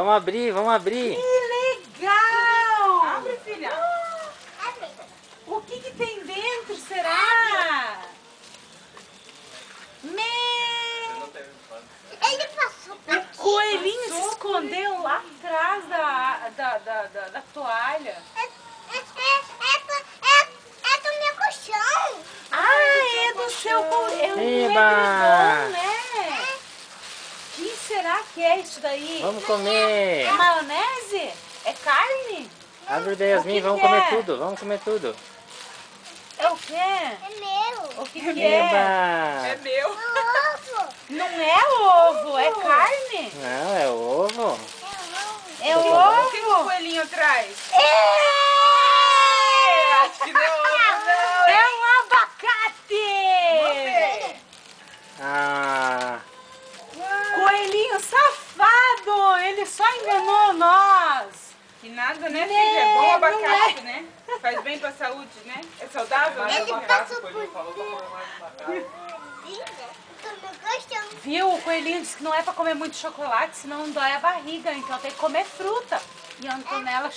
Vamos abrir, vamos abrir. Que legal! Abre, filha. O que tem dentro, será? Ele passou por O coelhinho se escondeu lá atrás da toalha. É do meu colchão. Ah, é do seu coelhinho. É um Eba! edredom, né? O que será que é isso daí? Vamos comer. É maionese? É carne? Abre daí, Yasmin, O que vamos que comer é? tudo, vamos comer tudo. É o quê? É meu. O que é? É Eba! meu. Ovo. Não é ovo, é carne. Não, é ovo. É O que o ovo. coelhinho traz? É! Acho que não é ovo, não. É um abacate! É. Ah, Coelhinho safado! Ele só enganou nós! Que nada, né, Né, filha? É bom não abacate, é? né? Faz bem pra saúde, né? É saudável, né? Ele passou por do meu colchão. Viu? O coelhinho disse que não é pra comer muito chocolate, senão dói a barriga. Então tem que comer fruta. E a Antonella